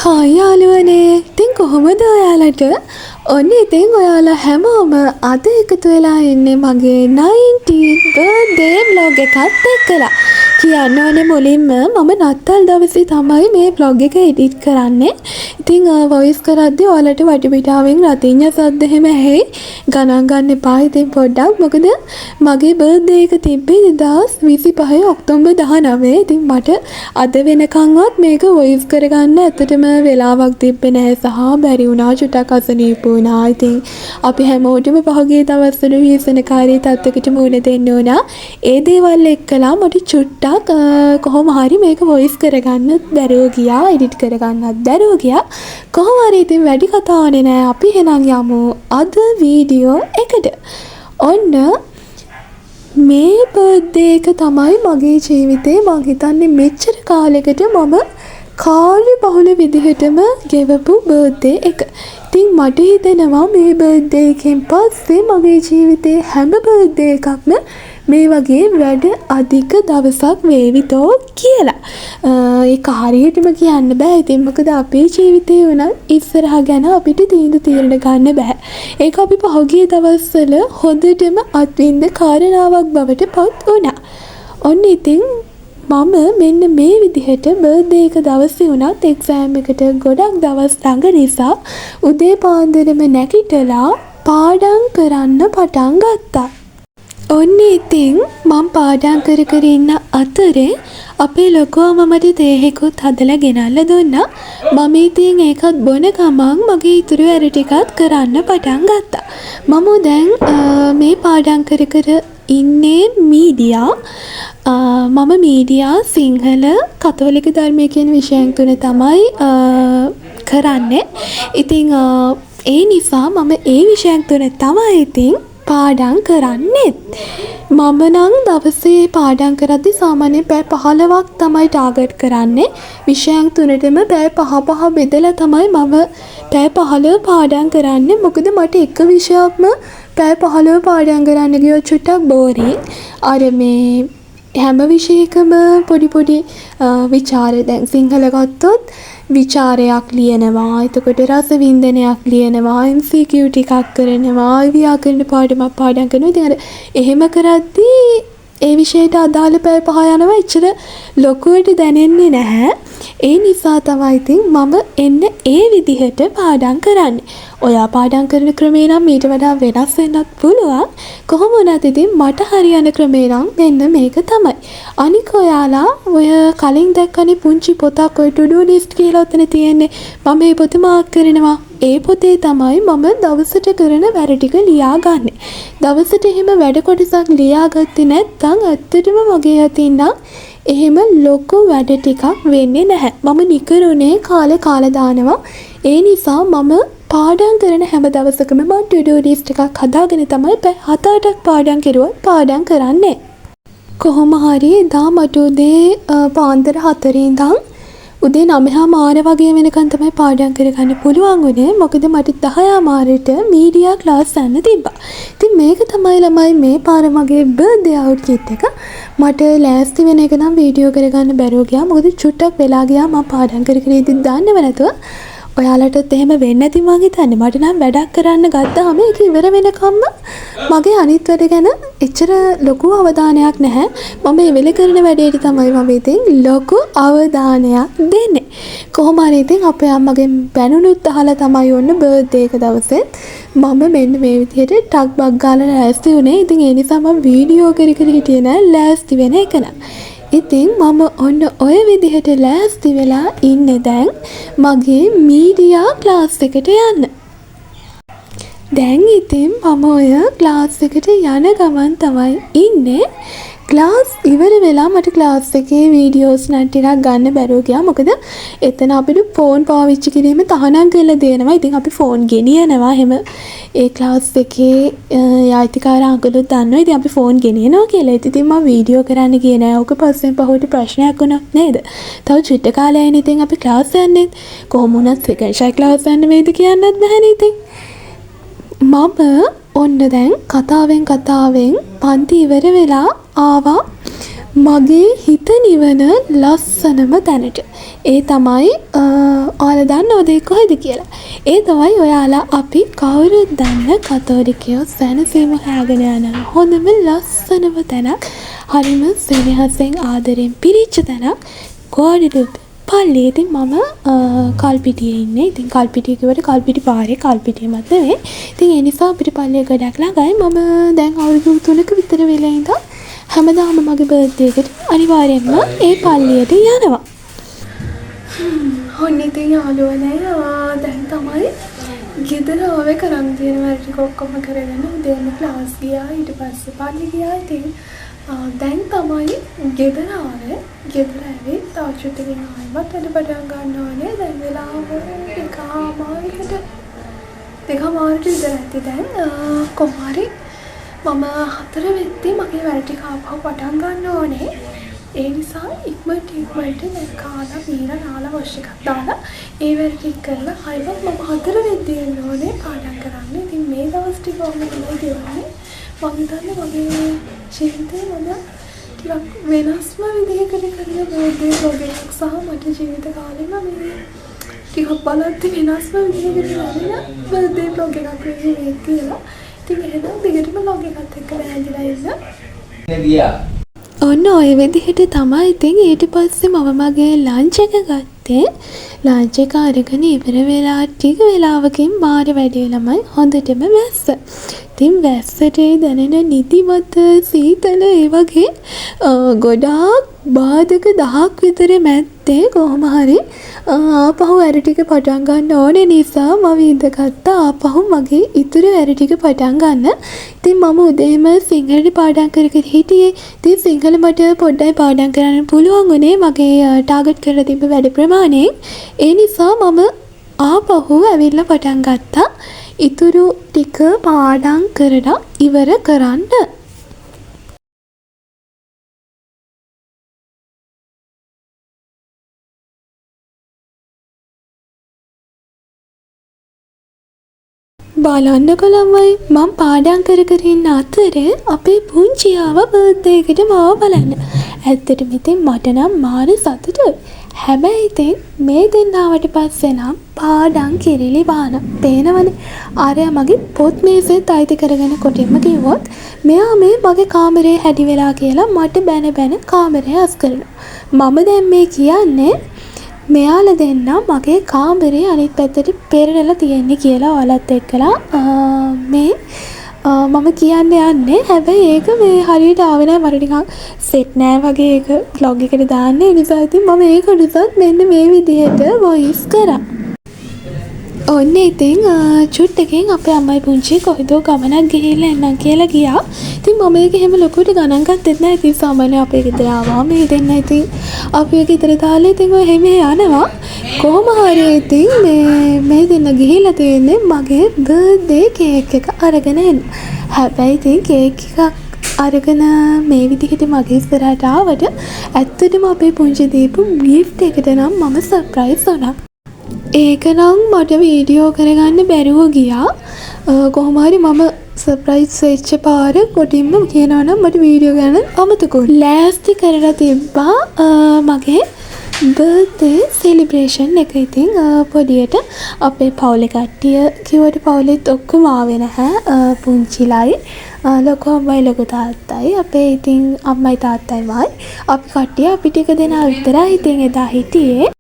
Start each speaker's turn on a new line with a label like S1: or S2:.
S1: Hi යාළුවනේ. ඉතින් කොහොමද ඔයාලට? ඔන්න ඉතින් ඔයාලා හැමෝම අද එකතු වෙලා ඉන්නේ මගේ 19th birthday vlog එකත් එක්කලා. කියන්න ඕනේ මුලින්ම මම නත්තල් දවසේ තමයි මේ vlog එක edit කරන්නේ. ඉතින් voice කරද්දී ඔයාලට වටපිටාවෙන් රතිඤ්ඤ සද්ද එහෙම ඇහෙයි. ගණන් ගන්න එපා ඉතින් පොඩ්ඩක්. මොකද මගේ birthday එක තිබ්බේ 2025 ඔක්තෝබර් 19. ඉතින් මට අද වෙනකන්වත් මේක voice කරගන්න ඇත්තටම වෙලාවක් තිබ්බේ නැහැ සහ බැරි වුණා චුට්ටක් අසනීප වුණා. ඉතින් අපි හැමෝටම පහුගිය දවස්වල ව්‍යසනකාරී තත්ත්වයකට මුහුණ දෙන්න ඕනා. ඒ දේවල් එක්කලා මට චුට්ටක් කොහොම හරි මේක voice කරගන්න බැරුව ගියා, edit කරගන්නත් බැරුව ගියා. කොහොම හරි ඉතින් වැඩි කතාවනේ නෑ. අපි එහෙනම් යමු අද වීඩියෝ එකට. ඔන්න මේ බර්ත්ඩේ එක තමයි මගේ ජීවිතේ මං හිතන්නේ මෙච්චර කාලයකට මම කාර්ය බහුල විදිහටම ගෙවපු බර්ත්ඩේ එක. ඉතින් මට හිතෙනවා මේ බර්ත්ඩේ එකෙන් පස්සේ මගේ ජීවිතේ හැම බර්ත්ඩේ එකක්ම මේ වගේ වැඩ අධික දවසක් වේවිතෝ කියලා. ඒක හරියටම කියන්න බෑ. ඉතින් මොකද අපේ ජීවිතේ වුණත් ඉස්සරහා ගැන අපිට තීරණ ගන්න බෑ. ඒක අපි පහුගිය දවස්වල හොඳටම අත්විඳ කාරණාවක් බවට පත් වුණා. ඔන්න ඉතින් මම මෙන්න මේ විදිහට බර්ත්ඩේ එක දවසේ වුණත් එක්සෑම් එකට ගොඩක් දවස් ළඟ නිසා උදේ පාන්දරම නැගිටලා පාඩම් කරන්න පටන් ගත්තා. ඔන්න ඉතින් මම පාඩම් කර ඉන්න අතරේ අපේ ලොකුවම මට තේහෙකුත් හදලා ගෙනල්ලා දුන්නා. මම ඉතින් ඒකත් බොන ගමන් මගේ ඉතුරු වැඩ ටිකත් කරන්න පටන් ගත්තා. මම දැන් මේ පාඩම් කර ඉන්නේ මීඩියා. මම මීඩියා සිංහල කතෝලික ධර්මය කියන විෂයන් තුන තමයි කරන්නේ. ඉතින් ඒ නිසා මම ඒ විෂයන් තුන තමයි ඉතින් පාඩම් කරන්නේ. මම නම් දවසේ පාඩම් කරද්දී සාමාන්‍යයෙන් පැය 15ක් තමයි ටාගට් කරන්නේ. විෂයන් තුනටම පැය 5 බෙදලා තමයි මම පැය 15 පාඩම් කරන්නේ. මොකද මට එක විෂයක්ම පැය 15 පාඩම් කරන්න ගියොත් චුට්ටක් බෝරින්. අර මේ හැම විෂයකම පොඩි විචාර දැන් සිංහල ගත්තොත් විචාරයක් ලියනවා, එතකොට රස වින්දනයක් ලියනවා, MCQ ටිකක් කරනවා, ව්‍යාකරණ පාඩමක් පාඩම් කරනවා. ඉතින් අර එහෙම කරද්දී ඒ විෂයට අදාළ පැය 5 යනවා. එච්චර ලොකුවට දැනෙන්නේ නැහැ. ඒ නිසා තමයි ඉතින් මම එන්න ඒ විදිහට පාඩම් කරන්නේ. ඔයා පාඩම් කරන ක්‍රමේ නම් ඊට වඩා වෙනස් වෙන්නත් පුළුවන්. කොහොම වුණත් ඉතින් මට හරියන ක්‍රමේ නම් මෙන්න මේක තමයි. අනික ඔයාලා ඔය කලින් දැක්කනේ පුංචි පොතක් ඔය to do list කියලා උතන තියෙන්නේ. මම මේ පොත මාක් කරනවා. ඒ පොතේ තමයි මම දවසට කරන වැඩ ටික ලියාගන්නේ. දවසට එහෙම වැඩ කොටසක් ලියාගත්තේ නැත්නම් ඇත්තටම මගේ අතින් නම් එහෙම ලොකු වැඩ ටිකක් වෙන්නේ නැහැ. මම නිකරුණේ කාලේ දානවා. ඒ නිසා මම පාඩම් කරන හැම දවසකම මම to do list එකක් හදාගෙන තමයි පැය 7-8ක් පාඩම් කරුවා පාඩම් කරන්නේ. කොහොම හරි එදා මට උදේ පාන්දර 4 ඉඳන් උදේ 9:00 වගේ වෙනකන් තමයි පාඩම් කරගන්න පුළුවන් වුණේ. මොකද මට 10:00ට මීඩියා ක්ලාස් යන්න තිබ්බා. ඉතින් මේක තමයි ළමයි මේ පාර මගේ බර්ත්ඩේ අවුට්ෆිට් එක. මට ලෑස්ති වෙන එක නම් වීඩියෝ කරගන්න බැරුව ගියා. මොකද චුට්ටක් වෙලා ගියා මම පාඩම් කර ඉඳන් දාන්නව නැතුව. ඔයාලටත් එහෙම වෙන්නේ නැති මං හිතන්නේ. මට නම් වැඩක් කරන්න ගත්තාම ඒක ඉවර වෙනකම්ම මගේ අනිත් වැඩ ගැන එච්චර ලොකු අවධානයක් නැහැ. මම මේ වෙල කරන වැඩේට තමයි මම ඉතින් ලොකු අවධානයක් දෙන්නේ. කොහොම හරි ඉතින් අපේ අම්මගෙන් බැනුනුත් අහලා තමයි ඔන්න බර්ත්ඩේ එක දවසේ මම මෙන්න මේ විදිහට ටක් බක් ගාලා ලෑස්ති වුණේ. ඉතින් ඒ නිසා මම වීඩියෝ කර හිටියේ නෑ ලෑස්ති වෙන එක නම්. ඉතින් මම ඔන්න ඔය විදිහට ලෑස්ති වෙලා ඉන්නේ දැන් මගේ මීඩියා ක්ලාස් එකට යන්න. දැන් ඉතින් මම ඔය ක්ලාස් එකට යන ගමන් තමයි ඉන්නේ. ක්ලාස් ඉවර වෙලා මට ක්ලාස් එකේ වීඩියෝස් නම් ටිකක් ගන්න බැරුව ගියා. මොකද එතන අපිට ෆෝන් පාවිච්චි කිරීම තහනම් කරලා දෙනවා. ඉතින් අපි ෆෝන් ගෙනියනවා. එහෙම ඒ ක්ලාස් එකේ යාතිකාර අංකලුත් දන්නවා. ඉතින් අපි ෆෝන් ගෙනියනවා කියලා. ඉතින් මම වීඩියෝ කරන්න ගියේ නෑ. ඔක පස්සෙන් පහුවට ප්‍රශ්නයක් වුණා නේද? තව චුට්ට කාලයයින් ඉතින් අපි ක්ලාස් යන්නේ. කොහොම වුණත් සෙකන්ඩ් ෂයි ක්ලාස් යන්න වේද කියන්නත් බැහැනේ ඉතින්. මම ඔන්න දැන් කතාවෙන් පන්ති ඉවර වෙලා ආවා මගේ හිත නිවන ලස්සනම තැනට. ඒ තමයි ඔයාලා දන්නවද ඒ කොහෙද කියලා? ඒ තමයි ඔයාලා අපි කවුරුත් දන්න කතෝලිකයෝ සැනසීම හොයාගෙන යන හොඳම ලස්සනම තැනක්. හරිම සෙනෙහසෙන් ආදරෙන් පිරිච්ච තැනක්. ගෝඩිඩුප් පල්ලිය. ඉතින් මම කල්පිටියේ ඉන්නේ. ඉතින් කල්පිටිය කිව්වට කල්පිටි පාරේ කල්පිටියමත් නෙවෙයි. ඉතින් ඒ නිසා අපිට පල්ලිය ගොඩක් ළඟයි. මම දැන් අවුරුදු 3ක විතර වෙලා ඉඳන් හැමදාම මගේ බර්ත්ඩේ එකට අනිවාර්යෙන්ම ඒ පල්ලියට යනවා. ඔන්න ඉතින් යාළුවනේ දැන් තමයි ගෙදර ආවේ කරන් තියෙන වැඩ ටික ඔක්කොම කරගෙන උදේම ක්ලාස් ගියා ඊට පස්සේ පල්ලි ගියා. ඉතින් දැන් තමයි ගෙදර ආවේ. ගෙදර ඇවිත් තාක්ෂිතකින් ආවම වැඩ පටන් ගන්න ඕනේ. දැන් වෙලාව එකමාරකට විතර ඇති දැන් කොහොම හරි මම 4 වෙද්දී මගේ වැඩ ටික ආපහු පටන් ගන්න ඕනේ. ඒ නිසා ඉක්මනට දැන් කාලා බීලා නාලා වොෂ් එකක් දාලා ඒ වැඩ ටික කරලා ආයෙත් මම 4 වෙද්දී එන්න ඕනේ පාඩම් කරන්න. ඉතින් මේ දවස් ටික ඔන්න තමයි ගෙවන්නේ. මම හිතන්නේ මගේ ජීවිතේ මම ටිකක් වෙනස්ම විදිහකට කරන බර්ත්ඩේ බ්ලොග් එකක් සහ මට ජීවිත කාලෙම මේ ටිකක් බලද්දි වෙනස්ම විදිහකට කරන බර්ත්ඩේ බ්ලොග් එකක් වෙන්නේ කියලා. ඉතින් එහෙනම් දිගටම බ්ලොග් එකත් එක්ක බැඳිලා ඉන්න. ගියා. ඔන්න ඔය විදිහට තමයි. ඉතින් ඊට පස්සේ මම මගේ ලන්ච් එක ගත්තේ. ලන්ච් එක අරගෙන ඉවර වෙලා ටික වෙලාවකින් මාර වැඩේ ළමයි හොඳටම වැස්ස. ඉතින් වැස්සට දැනෙන නිදිමත සීතල ඒ වගේ ගොඩාක් බාධක 10ක් විතර මැද්දේ කොහොම හරි ආපහු වැඩ ටික පටන් ගන්න ඕනේ නිසා මම ඉඳගත්තා ආපහු මගේ ඉතුරු වැඩ ටික පටන් ගන්න. ඉතින් මම උදේම සිංහලට පාඩම් කර හිටියේ. ඉතින් සිංහල මට පොඩ්ඩයි පාඩම් කරන්න පුළුවන් වුණේ මගේ ටාගට් කරලා තිබ්බ වැඩ ප්‍රමාණයෙන්. ඒ නිසා මම ආපහු ඇවිල්ලා පටන් ගත්තා ඉතුරු ටික පාඩම් කරලා ඉවර කරන්න. බලන්නකො ළමයි මම පාඩම් කර ඉන්න අතරේ අපේ පුංචියාව බර්ත්ඩේ එකට මාව බලන්න. ඇත්තටම ඉතින් මට නම් මාර සතුටුයි. හැබැයි ඉතින් මේ දෙන්නාවට පස්සේ නම් පාඩම් කිරිලි බාන. පේනවනේ. ආරයා මගේ පොත් මේසෙත් අයිති කරගෙන කොටින්ම කිව්වොත් මෙයා මේ මගේ කාමරේ හැටි වෙලා කියලා මට බැන කාමරේ අස් කරනවා. මම දැන් මේ කියන්නේ මෙයාලා දෙන්න මගේ කාමරේ අනිත් පැත්තට පෙරලලා තියෙන්නේ කියලා ඔයාලත් එක්කලා මේ මම කියන්න යන්නේ. හැබැයි ඒක මේ හරියට ආවේ නැහැ. මට නිකන් සෙට් නෑ වගේ ඒක vlog එකට දාන්න. ඒ නිසා ඉතින් මම ඒකටත් මෙන්න මේ විදිහට වොයිස් කරා. ඔන්න ඉතින් චුට්ටකින් අපේ අම්මයි පුංචි කොහෙදෝ ගමනක් ගිහිල්ලා එන්නම් කියලා ගියා. ඉතින් මම ඒක එහෙම ලොකුට ගණන් ගත්තෙත් නැහැ. ඉතින් සාමාන්‍ය අපේ ගෙදර ආවා මේ දෙන්න ඉතින් අපි ගෙදර දාලා ඉතින් ඔය එහෙම යනවා. කොහොම හරි ඉතින් මේ දෙන්න ගිහිල්ලා තියෙන්නේ මගේ බර්ත්ඩේ කේක් එක අරගෙන එන්න. හැබැයි ඉතින් කේක් එකක් අරගෙන මේ විදිහට මගේ ඉස්සරහට ආවට ඇත්තටම අපේ පුංචි දීපු ගිෆ්ට් එකට නම් මම සර්ප්‍රයිස් වුණා. ඒක නම් මට වීඩියෝ කරගන්න බැරුව ගියා. කොහොම හරි මම සර්ප්‍රයිස් වෙච්ච පාර කොටින්ම කියනවා නම් මට වීඩියෝ ගන්න අමතකුයි. ලෑස්ති කරලා තිබ්බා මගේ බර්ත්ඩේ සෙලිබ්‍රේෂන් එක. ඉතින් පොඩියට අපේ පවුලේ කට්ටිය කිව්වට පවුලෙත් ඔක්කොම ආවේ නැහැ. පුංචිලයි ලොකු අම්මයි ලොකු තාත්තයි අපේ ඉතින් අම්මයි තාත්තයිමයි අපි කට්ටිය අපි ටික දෙනා විතරයි ඉතින් එදා හිටියේ.